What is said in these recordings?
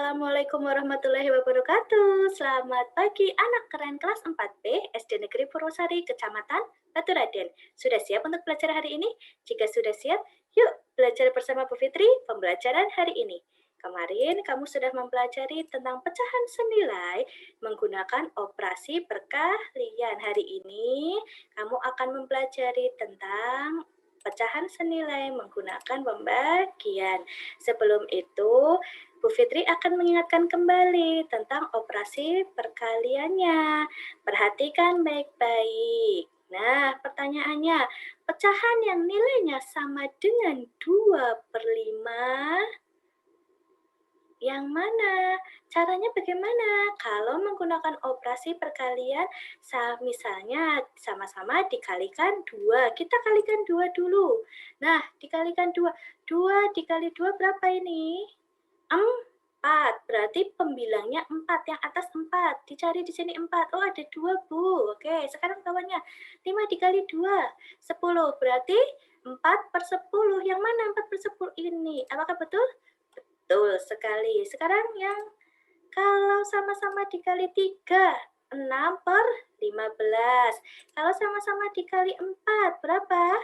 Assalamualaikum warahmatullahi wabarakatuh. Selamat pagi anak keren kelas 4B SD Negeri Purwosari, Kecamatan Baturaden. Sudah siap untuk belajar hari ini? Jika sudah siap, yuk belajar bersama Bu Fitri pembelajaran hari ini. Kemarin kamu sudah mempelajari tentang pecahan senilai menggunakan operasi perkalian. Hari ini kamu akan mempelajari tentang pecahan senilai menggunakan pembagian. Sebelum itu, Bu Fitri akan mengingatkan kembali tentang operasi perkaliannya. Perhatikan baik-baik. Nah, pertanyaannya, pecahan yang nilainya sama dengan 2/5, yang mana? Caranya bagaimana? Kalau menggunakan operasi perkalian, misalnya sama-sama dikalikan 2. Kita kalikan 2 dulu. Nah, dikalikan 2. 2 dikali 2 berapa ini? 4, berarti pembilangnya 4, yang atas 4, dicari di sini 4, oh ada 2 Bu, oke sekarang bawahnya 5 dikali 2, 10, berarti 4/10, yang mana 4/10 ini, apakah betul? Betul sekali, sekarang yang kalau sama-sama dikali 3, 6/15, kalau sama-sama dikali 4, berapa?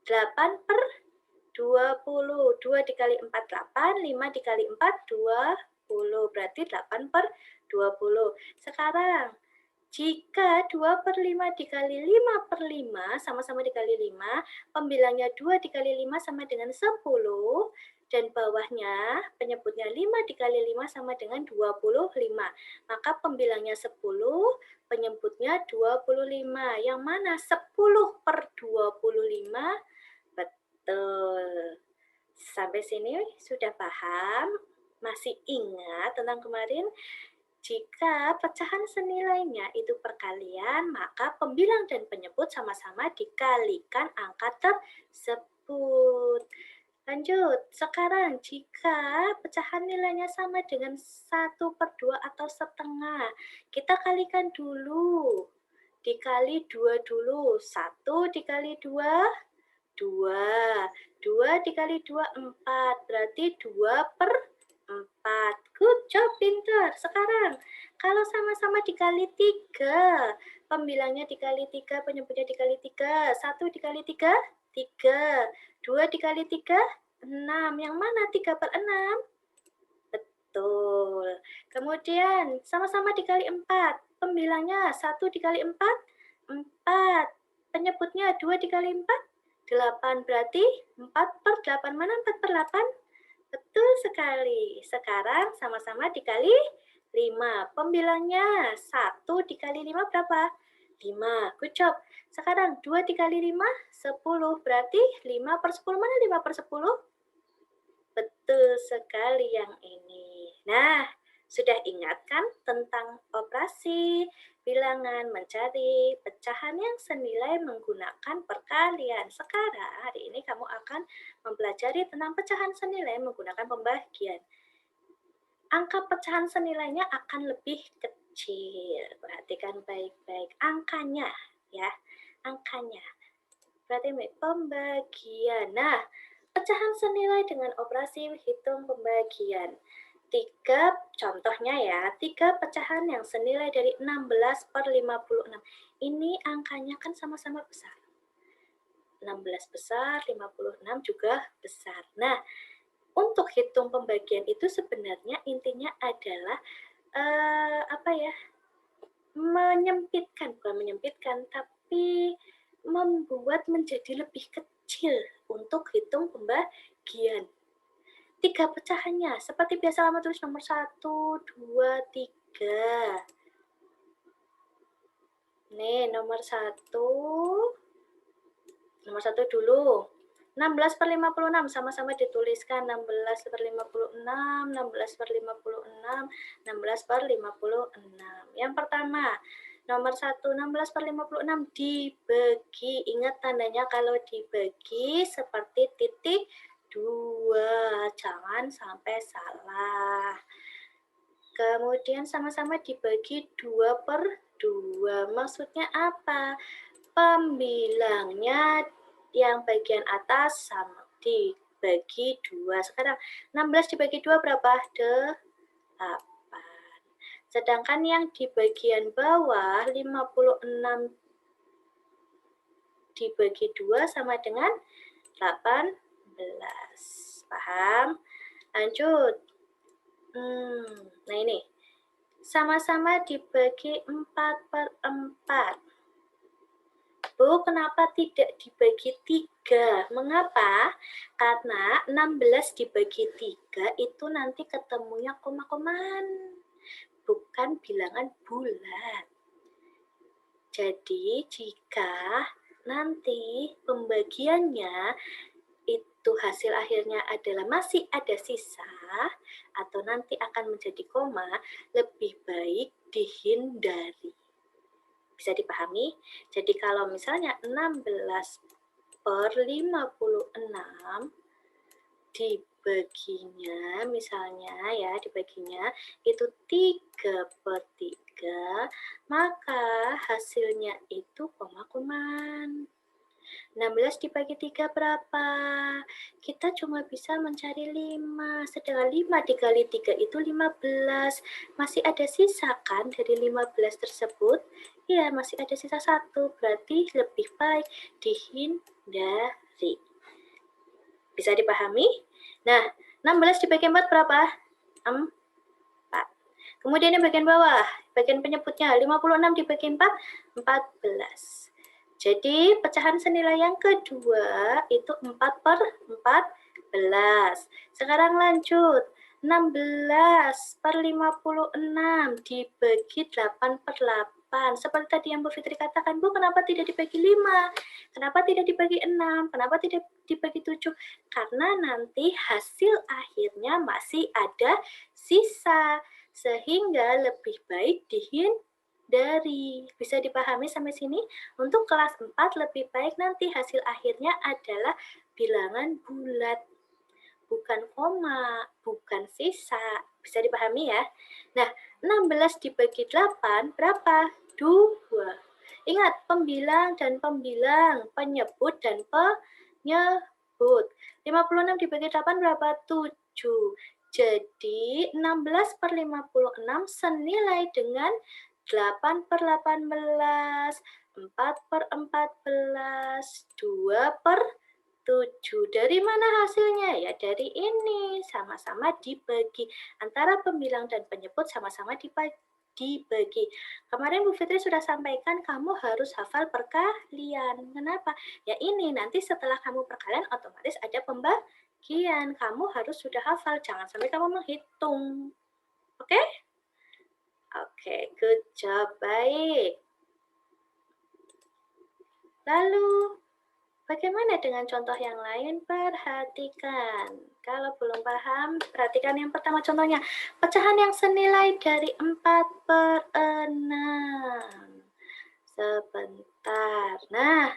8/20, 2 dikali 4, 8, 5 dikali 4, 20, berarti 8/20. Sekarang, jika 2/5 dikali 5/5, sama-sama dikali 5, pembilangnya 2 dikali 5 sama dengan 10, dan bawahnya penyebutnya 5 dikali 5 sama dengan 25. Maka pembilangnya 10, penyebutnya 25. Yang mana 10/25? Betul. Sampai sini sudah paham? Masih ingat tentang kemarin? Jika pecahan senilainya itu perkalian, maka pembilang dan penyebut sama-sama dikalikan angka tersebut. Lanjut, sekarang jika pecahan nilainya sama dengan 1/2 atau setengah, kita kalikan dulu. Dikali 2 dulu, 1 dikali 2, 2. 2 dikali 2, 4. Berarti 2/4. Good job, pintar. Sekarang, kalau sama-sama dikali 3, pembilangnya dikali 3, penyebutnya dikali 3. 1 dikali 3, 3. 2 dikali 3, 6. Yang mana 3/6? Betul. Kemudian, sama-sama dikali 4. Pembilangnya 1 dikali 4, 4. Penyebutnya 2 dikali 4, 8. Berarti 4/8. Mana 4/8? Betul sekali. Sekarang sama-sama dikali 5. Pembilangnya 1 dikali 5 berapa? 5. Good job. Sekarang 2 dikali 5, 10. Berarti 5/10. Mana 5/10? Betul sekali yang ini. Nah, sudah ingat kan tentang operasi bilangan mencari pecahan yang senilai menggunakan perkalian. Sekarang hari ini kamu akan mempelajari tentang pecahan senilai menggunakan pembagian. Angka pecahan senilainya akan lebih kecil. Perhatikan baik-baik angkanya ya, angkanya. Berarti pembagian. Nah, pecahan senilai dengan operasi hitung pembagian. 3 contohnya ya, 3 pecahan yang senilai dari 16/56. Ini angkanya kan sama-sama besar. 16 besar, 56 juga besar. Nah, untuk hitung pembagian itu sebenarnya intinya adalah menyempitkan, bukan menyempitkan, tapi membuat menjadi lebih kecil untuk hitung pembagian. 3 pecahannya, seperti biasa lama tulis nomor 1, 2, 3. Nih, nomor 1 dulu. 16/56, sama-sama dituliskan 16/56, 16/56, 16/56. Yang pertama, nomor 1, 16/56 dibagi. Ingat tandanya kalau dibagi seperti titik 2, jangan sampai salah. Kemudian sama-sama dibagi 2/2. Maksudnya apa? Pembilangnya yang bagian atas sama dibagi 2. Sekarang 16 dibagi 2 berapa? Sedangkan yang di bagian bawah 56 dibagi 2 sama dengan 18. Paham? Lanjut. Nah ini. Sama-sama dibagi 4/4. Bu, kenapa tidak dibagi 3? Mengapa? Karena 16 dibagi 3 itu nanti ketemunya koma-komaan, bukan bilangan bulat. Jadi, jika nanti pembagiannya itu hasil akhirnya adalah masih ada sisa atau nanti akan menjadi koma, lebih baik dihindari. Bisa dipahami? Jadi kalau misalnya 16/56 dibaginya, misalnya ya, dibaginya itu 3/3, maka hasilnya itu koma-komaan. 16 dibagi 3 berapa? Kita cuma bisa mencari 5, sedangkan 5 dikali 3 itu 15. Masih ada sisa kan dari 15 tersebut? Iya, masih ada sisa 1, berarti lebih baik dihindari. Bisa dipahami? Nah, 16 dibagi 4 berapa? 4. Kemudian yang bagian bawah, bagian penyebutnya 56 dibagi 4, 14. Jadi pecahan senilai yang kedua itu 4/14. Sekarang lanjut. 16/56 dibagi 8/8. Seperti tadi yang Bu Fitri katakan, Bu, kenapa tidak dibagi 5? Kenapa tidak dibagi 6? Kenapa tidak dibagi 7? Karena nanti hasil akhirnya masih ada sisa. Sehingga lebih baik dihindari. Bisa dipahami sampai sini? Untuk kelas 4 lebih baik nanti hasil akhirnya adalah bilangan bulat, bukan koma, bukan sisa. Bisa dipahami ya? Nah, 16 dibagi 8 berapa? 2. Ingat, pembilang dan pembilang, penyebut dan penyebut. 56 dibagi 8 berapa? 7. Jadi 16/56 senilai dengan 8/18, 4/14, 2/7. Dari mana hasilnya? Ya dari ini, sama-sama dibagi. Antara pembilang dan penyebut sama-sama dibagi. Kemarin Bu Fitri sudah sampaikan kamu harus hafal perkalian. Kenapa? Ya ini, nanti setelah kamu perkalian otomatis ada pembagian. Kamu harus sudah hafal, jangan sampai kamu menghitung. Oke? Oke, good job, baik. Lalu, bagaimana dengan contoh yang lain? Perhatikan. Kalau belum paham, perhatikan yang pertama contohnya. Pecahan yang senilai dari 4/6. Sebentar. Nah,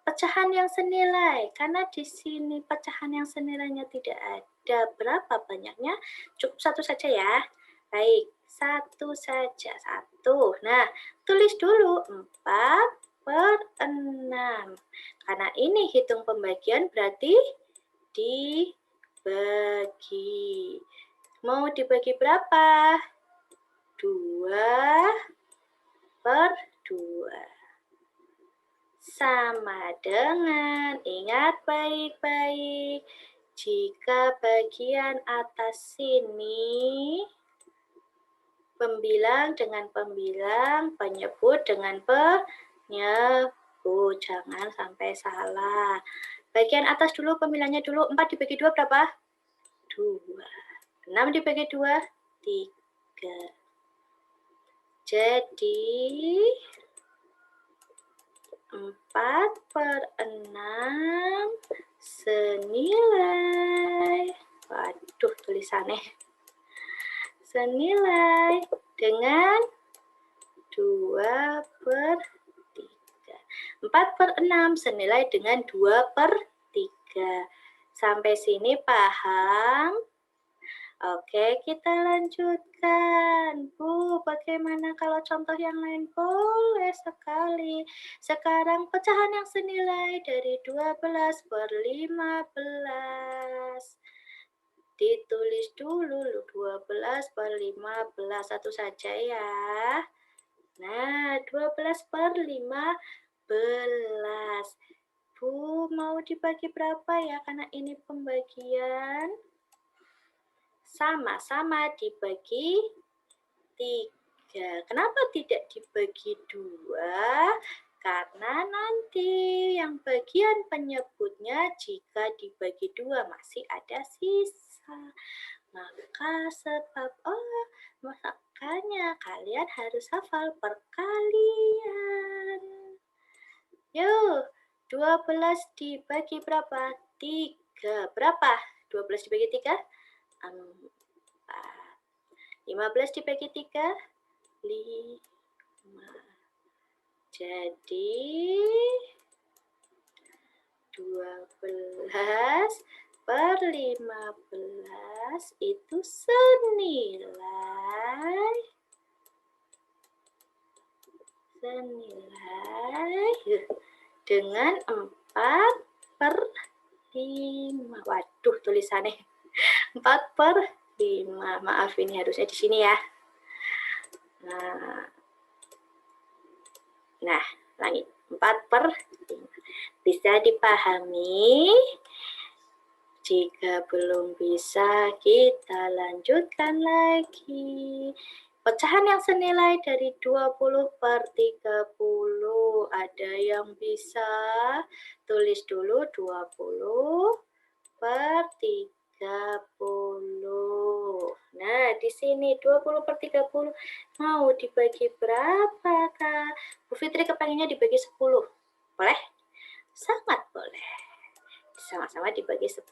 pecahan yang senilai. Karena di sini pecahan yang senilainya tidak ada. Berapa banyaknya? Cukup 1 saja ya. Baik, 1 saja. 1. Nah, tulis dulu 4/6. Karena ini hitung pembagian berarti dibagi. Mau dibagi berapa? 2/2. Sama dengan, ingat baik-baik, jika bagian atas sini pembilang dengan pembilang, penyebut dengan penyebut. Jangan sampai salah. Bagian atas dulu, pembilangnya dulu. 4 dibagi 2 berapa? 2. 6 dibagi 2, 3. Jadi 4/6 senilai, waduh tulisannya, senilai dengan 2/3. 4/6 senilai dengan 2/3. Sampai sini paham? Oke, kita lanjutkan. Bu, bagaimana kalau contoh yang lain? Boleh sekali. Sekarang pecahan yang senilai dari 12/15. Ditulis dulu 12 per 15, satu saja ya. Nah, 12 per 15. Bu, mau dibagi berapa ya? Karena ini pembagian sama-sama dibagi 3. Kenapa tidak dibagi 2? Karena nanti yang bagian penyebutnya jika dibagi 2 masih ada sisa. Makanya kalian harus hafal perkalian. Yuk, 12 dibagi berapa? 3. Berapa? 12 dibagi 3? 4. 15 dibagi 3? 5. Jadi 12 per 15 itu senilai dengan 4 per 5. Waduh, tulisannya 4 per 5. Maaf, ini harusnya di sini ya. Nah, langit 4 per 5. Bisa dipahami? Jika belum bisa, kita lanjutkan lagi. Pecahan yang senilai dari 20 per 30. Ada yang bisa? Tulis dulu 20 per 30. Nah, di sini 20 per 30 mau dibagi berapa, Kak? Bu Fitri kepengennya dibagi 10. Boleh? Sangat boleh. Sama-sama dibagi 10.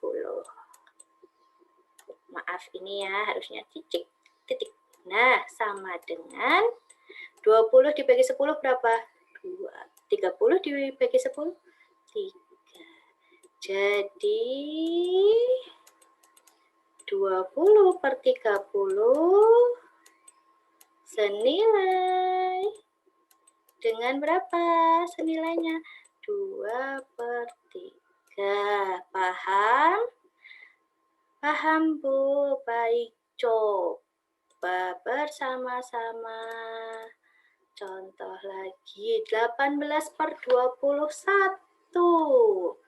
Maaf, ini ya harusnya titik. Nah, sama dengan 20 dibagi 10 berapa? 2. 30 dibagi 10? 3. Jadi 20 per 30 senilai dengan berapa senilainya? 2 per 3. Paham? Paham, Bu? Baik, coba bersama-sama. Contoh lagi, 18 per 21.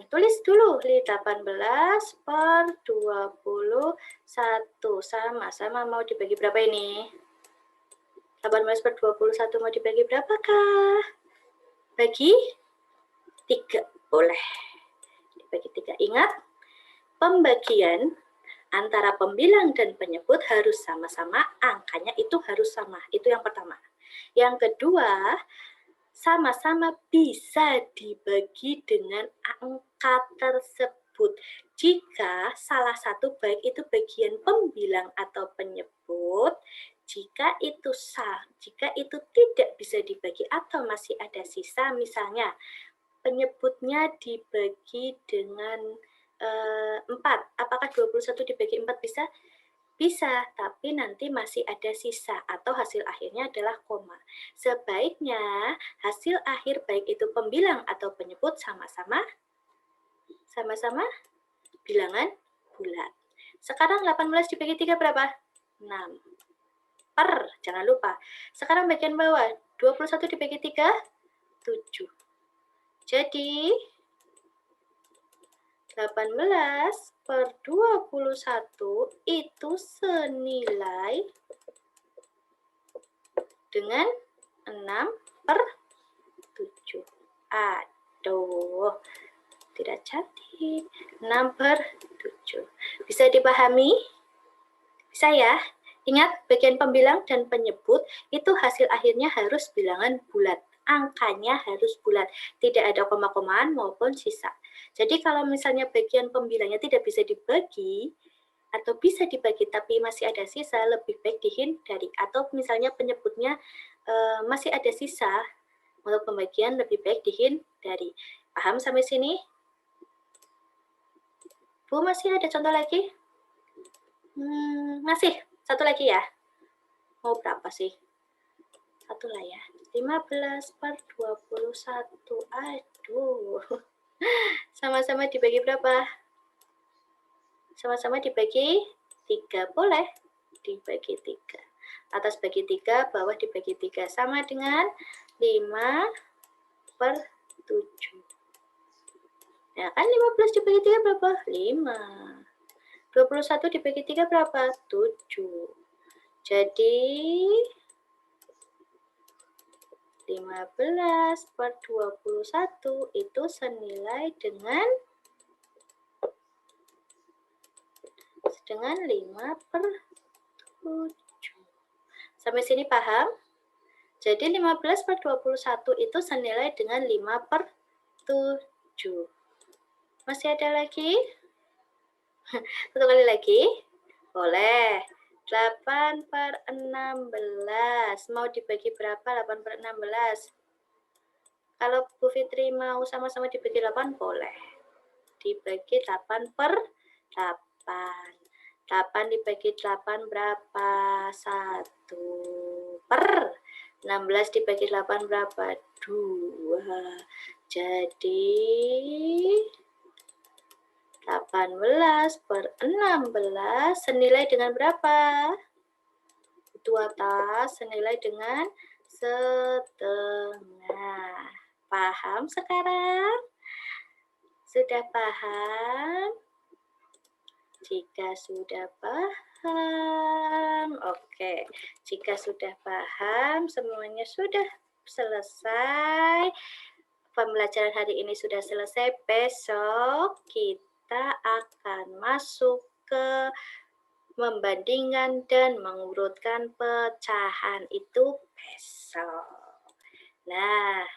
Tulis dulu, 18 per 21. Sama-sama mau dibagi berapa ini? 18 per 21 mau dibagi berapakah? Bagi 3, boleh. Dibagi 3. Ingat, pembagian antara pembilang dan penyebut harus sama-sama, angkanya itu harus sama. Itu yang pertama. Yang kedua, sama-sama bisa dibagi dengan angka tersebut. Jika salah satu baik itu bagian pembilang atau penyebut, jika itu tidak bisa dibagi atau masih ada sisa, misalnya penyebutnya dibagi dengan 4, apakah 21 dibagi 4 bisa? Bisa, tapi nanti masih ada sisa atau hasil akhirnya adalah koma. Sebaiknya hasil akhir baik itu pembilang atau penyebut sama-sama bilangan bulat. Sekarang 18 dibagi 3 berapa? 6. Per, jangan lupa. Sekarang bagian bawah, 21 dibagi 3, 7. Jadi 18 per 21 itu senilai dengan 6 per 7. Aduh, tidak cantik. 6 per 7. Bisa dipahami? Bisa ya? Ingat, bagian pembilang dan penyebut itu hasil akhirnya harus bilangan bulat. Angkanya harus bulat. Tidak ada koma-komaan maupun sisa. Jadi kalau misalnya bagian pembilangnya tidak bisa dibagi, atau bisa dibagi tapi masih ada sisa, lebih baik dihindari. Atau misalnya penyebutnya masih ada sisa, untuk pembagian lebih baik dihindari. Paham sampai sini? Bu, masih ada contoh lagi? Masih, satu lagi ya. Mau berapa sih? Satu lah ya. 15 per 21. Aduh. Sama-sama dibagi berapa? Sama-sama dibagi 3, boleh dibagi 3. Atas bagi 3, bawah dibagi 3. Sama dengan 5/7. Ya kan 15 dibagi 3 berapa? 5. 21 dibagi 3 berapa? 7. Jadi 15/21 itu senilai dengan 5/7. Sampai sini paham? Jadi 15/21 itu senilai dengan 5/7. Masih ada lagi? Satu kali lagi? Boleh. 8/16. Mau dibagi berapa 8/16? Kalau Bu Fitri mau sama-sama dibagi 8, boleh. Dibagi 8/8. 8 dibagi 8 berapa? 1/16 dibagi 8 berapa? 2. Jadi 18/16 senilai dengan berapa? 2 senilai dengan setengah. Paham sekarang? Sudah paham? Jika sudah paham, oke. Jika sudah paham, semuanya sudah selesai. Pembelajaran hari ini sudah selesai. Besok kita akan masuk ke membandingkan dan mengurutkan pecahan itu besok. Nah,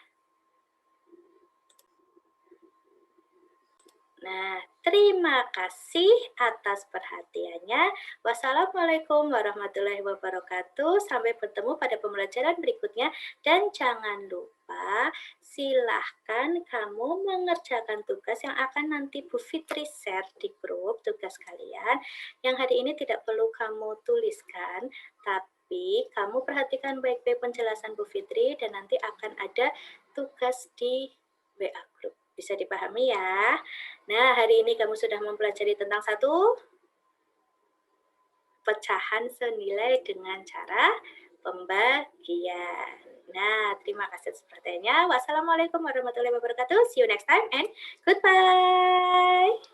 terima kasih atas perhatiannya. Wassalamualaikum warahmatullahi wabarakatuh. Sampai bertemu pada pembelajaran berikutnya. Dan jangan lupa, silahkan kamu mengerjakan tugas yang akan nanti Bu Fitri share di grup tugas kalian. Yang hari ini tidak perlu kamu tuliskan, tapi kamu perhatikan baik-baik penjelasan Bu Fitri dan nanti akan ada tugas di WA group. Bisa dipahami ya? Nah, hari ini kamu sudah mempelajari tentang satu pecahan senilai dengan cara pembagian. Nah, terima kasih atas perhatiannya. Wassalamualaikum warahmatullahi wabarakatuh. See you next time and goodbye.